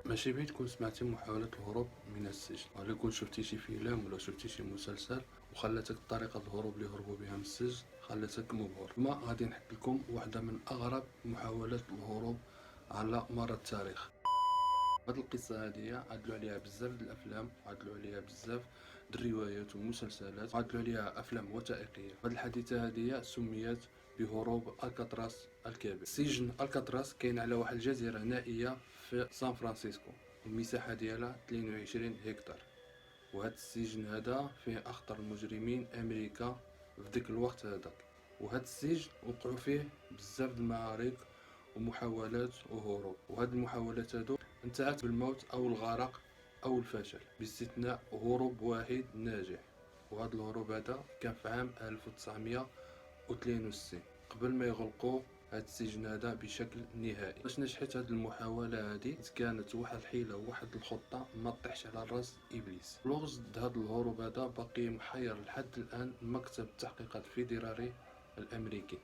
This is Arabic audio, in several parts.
ماشي بعيد كون سمعتي محاولة الهروب من السجن، ولا كون شفتي شي فيلم ولا شفتي شي مسلسل وخلاتك طريقة الهروب اللي هربوا بها من السجن خلاتك مبهور. ما غادي نحكي لكم واحدة من أغرب محاولات الهروب على مر التاريخ. هاد القصة هادية عدلوا عليها بزاف د الأفلام، عدلوا عليها بزاف د الروايات والمسلسلات، عدلوا عليها أفلام وثائقية. هاد الحادثة هادية سميت بهروب الكاتراس الكبير. سجن الكاتراس كاين على واحد الجزيرة نائية في سان فرانسيسكو، المساحة ديالها 22 هكتار. وهاد السجن هذا فيه أخطر المجرمين أمريكا في ديك الوقت هذاك. وهاد السجن وقعوا فيه بزاف د المعارك ومحاولات وهروب، وهاد المحاولات هادو انتهت بالموت او الغرق او الفشل، باستثناء هروب واحد ناجح. وهذا الهروب هذا كان في عام 1963 قبل ما يغلقوا هاد السجن هذا بشكل نهائي. باش نجحت هاد المحاولة هادي كانت واحد الحيلة وواحد الخطة ما طيحش على راس ابليس. لغز هاد الهروب هذا باقي محير لحد الان مكتب التحقيقات الفيدرالي الامريكي.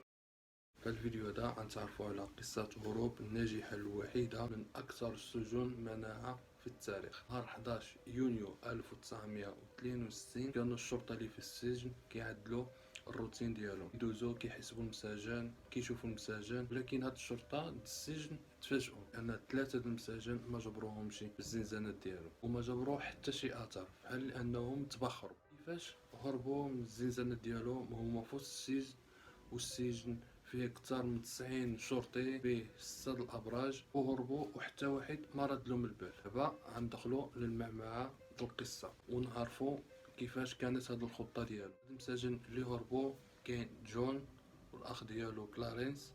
في الفيديو هذا غنتعرفوا على قصة هروب الناجحة الوحيدة من أكثر السجون مناعة في التاريخ. نهار 11 يونيو 1962 كانوا الشرطة اللي في السجن كيعدلوا الروتين ديالهم، يدوزو كيحسبوا المساجين كيشوفوا المساجين. ولكن هاد الشرطة د السجن تفاجئوا ان 3 د المساجين ما جبروهمش بالزنزانات ديالهم، وما جبروا حتى شي اثر، بحال انهم تبخروا. كيفاش هربوا من الزنزانات ديالهم؟ هما في السجن، والسجن فيه أكثر من 90 شرطي فيه 6 الأبراج، وهربوا وحتى واحد ما رد لهم البال. دابا غندخلوا للمعمعة د القصة ونعرفوا كيفاش كانت هاد الخطة ديالو. المساجين اللي هربوا كاين جون والأخ ديالو كلارنس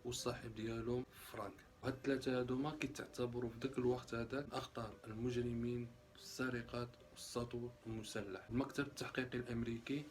والصاحب ديالو فرانك. هاد الثلاثة هادوما كيتعتبروا في داك الوقت هذاك أخطر المجرمين في السرقات والسطو المسلح. المكتب التحقيقي الأمريكي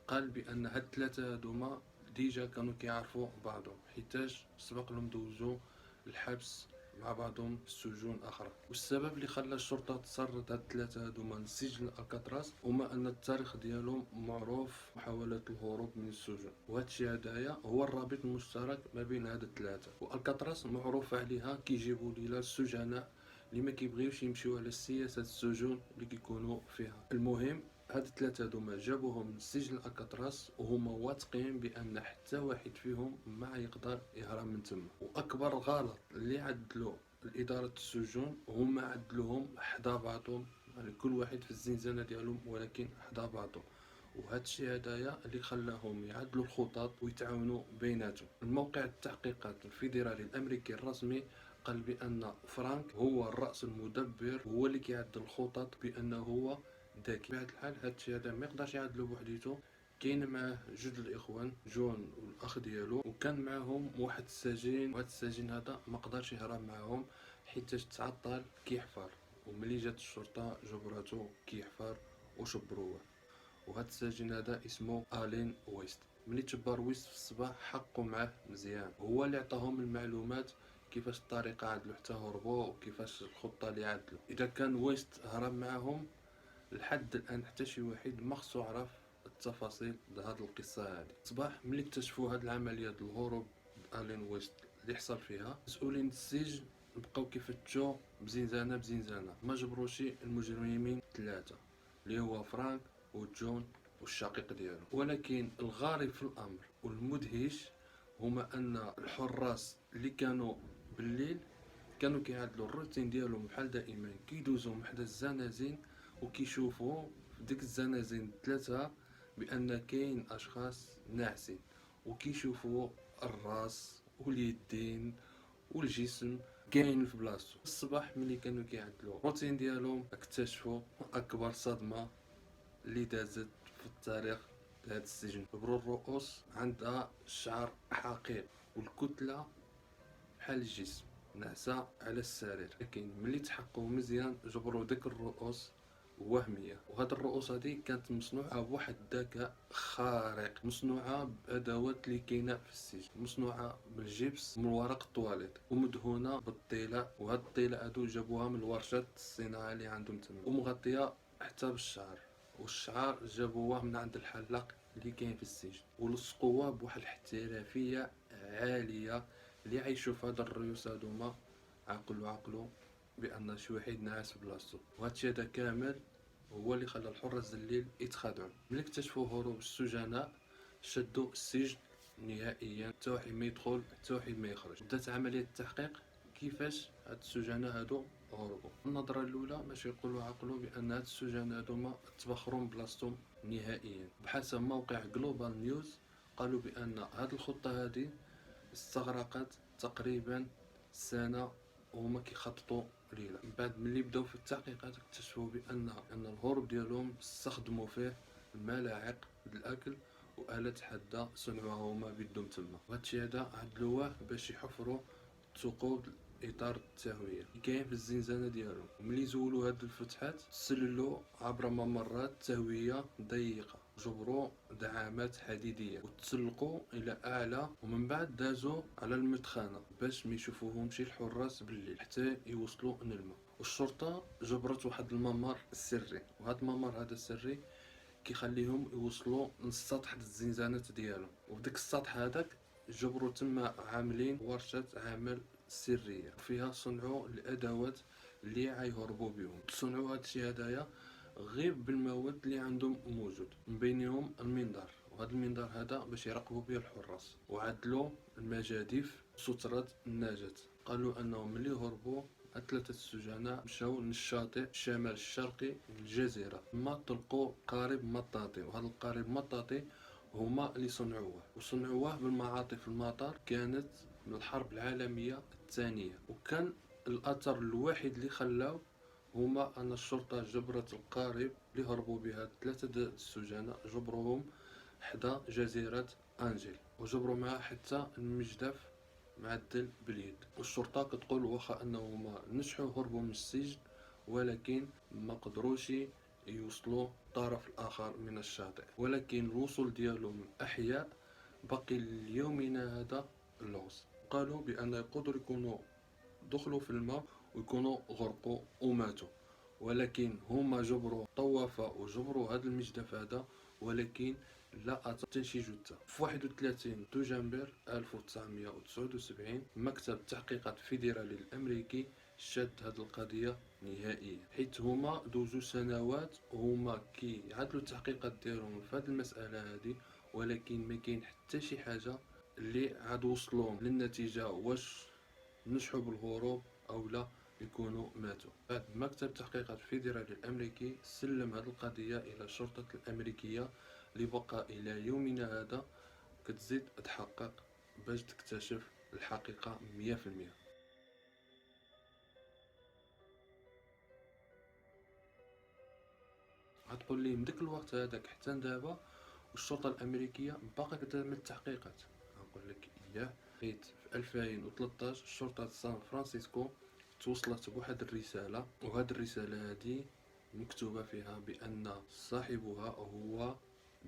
قال بأن هاد الثلاثة هادوما ديجا كانوا كيعرفوا بعضهم، حيتاش سبق لهم دوزو الحبس مع بعضهم في السجون اخرى. والسبب اللي خلى الشرطه تسرد هاد الثلاثه هادوما لسجن الكاتراس هما ان التاريخ ديالهم معروف محاولات الهروب من السجون، وهذا الشيء هدايا هو الرابط المشترك ما بين هاد الثلاثه. والكاتراس معروف عليها كيجيبوا لينا السجناء اللي ما كيبغيوش يمشيو على السياسه السجون اللي كيكونوا فيها. المهم هاد الثلاثه هادوما جابوهم من سجن الكاتراس وهما واثقين بان حتى واحد فيهم ما يقدر يهرب من تما. واكبر غلط اللي عدلوا الاداره السجون هما عدلوهم حدا بعضهم، يعني كل واحد في الزنزانه ديالهم ولكن حدا بعضهم. وهذا الشيء هدايا اللي خلاهم يعدلوا الخطط ويتعاونوا بيناتهم. الموقع التحقيقات الفيدرالي الامريكي الرسمي قال بان فرانك هو الراس المدبر، هو اللي كيعدل الخطط، بانه هو ذكي. بهذا الحال هذا الشيء هذا ما يقدرش يعدلو بوحديتو. كاين معاه جوج الاخوان جون والاخ ديالو، وكان معاهم واحد السجين، وهذا السجين هذا ما قدرش يهرب معاهم حيتاش تعطل كيحفر. وملي جات الشرطه جبراتو كيحفر وشبروه. وهذا السجين هذا اسمه الين ويست. ملي تبار ويست في الصباح حقوا معاه مزيان، هو اللي عطاهم المعلومات كيفاش الطريقه عدلوا حتى هربوا وكيفاش الخطه اللي عدلوا. اذا كان ويست هرب معاهم لحد الان حتى شي واحد ما خصو يعرف التفاصيل د هاد القصه هادي. صباح ملي اكتشفوا هاد العمليه د الهروب الين ويست اللي حصل فيها، مسؤولين السجن بقاو كيفتشوا بزنزانه بزنزانه، ما جبروش المجرمين ثلاثه اللي هو فرانك وجون والشقيق ديالو. ولكن الغريب في الامر والمدهش هما ان الحراس اللي كانوا بالليل كانوا كيعدلوا الروتين ديالهم بحال دائما، كيدوزوا محدا الزنازين وكيشوفوا في ديك الزنازين ثلاثه بان كاين اشخاص ناعسين، وكيشوفوا الراس واليدين والجسم كاين في بلاصتو. الصباح ملي كانوا كيعدلوا الروتين ديالهم اكتشفوا اكبر صدمه اللي دازت في التاريخ لهذا السجن. جبروا الرؤوس عندها الشعر حقيقي والكتله بحال الجسم نعسة على السرير، لكن ملي تحققوا مزيان جبروا ديك الرؤوس وهميه. وهاد الرؤوس هذه كانت مصنوعه بواحد الذكاء خارق، مصنوعه بادوات اللي كاينه في السجن، مصنوعه بالجبس من ورق الطواليت ومدهونه بالطيله. وهاد الطيله هادو جابوها من الورشات الصناعه اللي عندهم تما، ومغطيه حتى بالشعر. والشعر جابوه من عند الحلاق اللي كاين في السجن، ولصقوه بواحد الاحترافيه عاليه. اللي عايشوا في هاد الريوس هادوما عقلوا بان شي واحد ناعس بلاصتو، وهادشي هذا كامل هو اللي خلى الحراس الليل يتخادعوا. ملي اكتشفوا هروب السجناء شدوا السجن نهائيا، حتى واحد ما يدخل حتى واحد ما يخرج. بدات عمليه التحقيق كيفاش هاد السجناء هادو هربوا. النظره الاولى باش يقولوا عقلوا بان هاد السجناء هادوما تبخروا من بلاصتهم نهائيا. بحسب موقع جلوبال نيوز قالوا بان هاد الخطه هادي استغرقت تقريبا سنه وهما كيخططوا ليله. من بعد ملي بداو في التحقيقات اكتشفوا بان الهروب ديالهم استخدموا فيه الملاعق الاكل وآلات حادة صنعوها هما بيدهم تما، وهادشي هذا عدلوه باش يحفروا ثقوب اطار التهويه اللي كاين في الزنزانه ديالهم. وملي زولوا هاد الفتحات تسللوا عبر ممرات تهويه ضيقه، جبروا دعامات حديديه وتسلقوا الى اعلى، ومن بعد دازوا على المدخنه باش ما يشوفوهمش الحراس بالليل حتى يوصلوا للماء. والشرطه جبرت واحد الممر سري، وهذا الممر هذا السري كيخليهم يوصلوا للسطح الزنزانات ديالهم. وفداك السطح هذاك جبروا تما عاملين ورشة عمل سرية فيها صنعوا الادوات اللي غيهربوا بهم. صنعوا هادشي هدايا غير بالمواد اللي عندهم موجود، من بينهم المنظار، وهذا المنظار هذا باش يراقبوا به الحراس. وعدلوا المجاديف سترة النجاة. قالوا انهم ملي هربوا ثلاثة السجناء مشاو للشاطئ الشمال الشرقي للجزيرة، ثم طلقوا قارب مطاطي، وهذا القارب مطاطي هما اللي صنعوه، وصنعوه بالمعاطف المطار كانت من الحرب العالمية الثانية. وكان الأثر الوحيد اللي خلاو هما أن الشرطة جبرت القارب اللي هربوا بها ثلاثة السجناء، جبروهم حدا جزيرة أنجيل، وجبروا معها حتى المجدف معدل باليد. والشرطة كتقول واخا انهما نجحوا هربوا من السجن ولكن ما قدروش يوصلوا الطرف الاخر من الشاطئ، ولكن الوصول ديالهم احياء باقي ليومنا هذا اللغز. قالوا بان يقدروا يكونوا دخلوا في الماء ويكونوا غرقوا وماتوا، ولكن هما جبروا طوافة وجبروا هذا المجدف هذا ولكن لا أثر شي جثة. في 31 دجنبر 1979 مكتب التحقيقات الفيدرالي الأمريكي شد هذه القضية نهائيا، حيث هما دوزو سنوات وهما كيعدلوا التحقيقات ديالهم في هذه المسألة هذه، ولكن ما كاين حتى شي حاجة اللي عاد وصلوهم للنتيجة واش نجحوا بالهروب او لا يكونوا ماتوا. بعد مكتب التحقيقات الفيدرالي الامريكي سلم هذه القضيه الى الشرطه الامريكيه اللي بقى الى يومنا هذا كتزيد تحقق باش تكتشف الحقيقه 100%. غتقول لي من داك الوقت هذاك حتى دابا والشرطه الامريكيه باقا كتعمل التحقيقات. نقول لك اياه، حيت في 2013 شرطه سان فرانسيسكو توصلت بواحد الرساله، وهاد الرساله هادي مكتوبه فيها بان صاحبها هو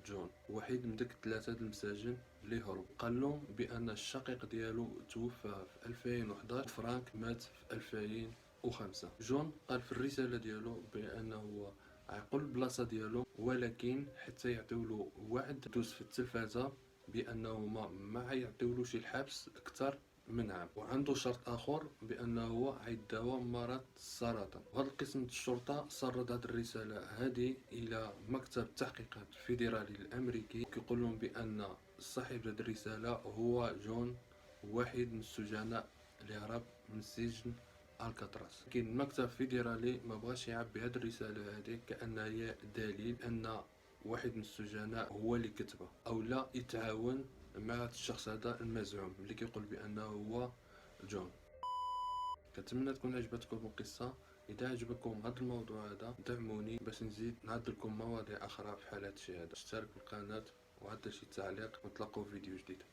جون، واحد من داك الثلاثه المساجين اللي هرب. قال لهم بان الشقيق ديالو توفى في 2011، فرانك مات في 2005. جون قال في الرساله ديالو بانه عقل البلاصه ديالو، ولكن حتى يعطيولو وعد دوز في التلفازه بانه ما غيعطيولوش الحبس اكثر من عام، وعنده شرط اخر بانه غيداوى مرض السرطان. وهذا القسم الشرطه سرد هذه الرساله هذه الى مكتب التحقيقات الفيدرالي الامريكي، كيقول لهم بان صاحب هذه الرساله هو جون، واحد من السجناء اللي هرب من سجن الكاتراس. لكن المكتب الفيدرالي ما بغاش يعبي هذه الرساله هذه كانها هي دليل ان واحد من السجناء هو اللي كتبه او لا يتعاون مع الشخص هذا المزعوم اللي كيقول بانه هو جون. كنتمنى تكون عجبتكم القصه. اذا عجبكم هذا الموضوع هذا دعموني باش نزيد نعد لكم مواضيع اخرى في حال هادشي هذا. اشترك في القناه وعطي شي تعليق ونتلاقاو في فيديو جديد.